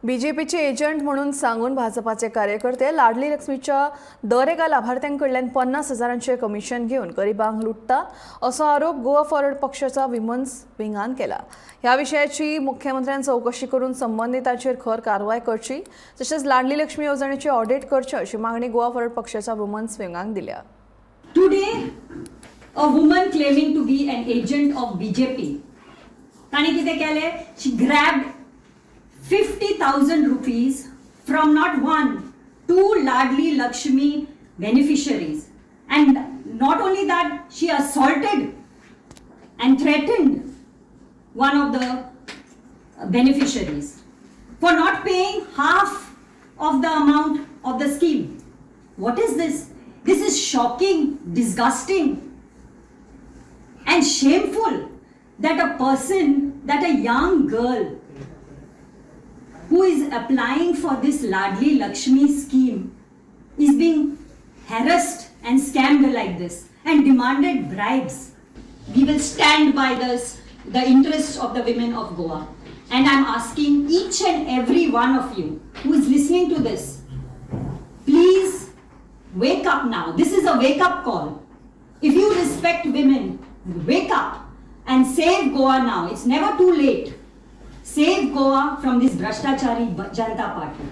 बीजेपीचे agent म्हणून सांगून भाजपाचे कार्यकर्ते लाडली लक्ष्मीच्या दर एका लाभार्थ्यांकडल्यान 50,000चे कमिशन घेऊन गरिबांक लुटतात असो आरोप गोवा फॉरवर्ड पक्षाचा विमन्स विंगान केला। ह्या विषयाची मुख्यमंत्र्यांनी चौकशी करून संबंधितांचेर खर कारवाई करची तसेच लाडली लक्ष्मी योजनेचे ऑडिट करचे अशी मागणी गोवा फॉरवर्ड पक्षाचा विमन्स विंगान दिल्या। Today, a woman claiming to be an agent of BJP, ताणी कितें केलें? She grabbed 50,000 rupees from not one, two ladali laxmi beneficiaries, and not only that, she assaulted and threatened one of the beneficiaries for not paying half of the amount of the scheme. What is this? This is shocking, disgusting, and shameful that a young girl who is applying for this Ladli Lakshmi scheme is being harassed and scammed like this and demanded bribes. We will stand by the interests of the women of Goa. And I'm asking each and every one of you who is listening to this, please wake up now. This is a wake-up call. If you respect women, wake up and save Goa now. It's never too late. Save Goa from this Bhrashtachari Janata Party.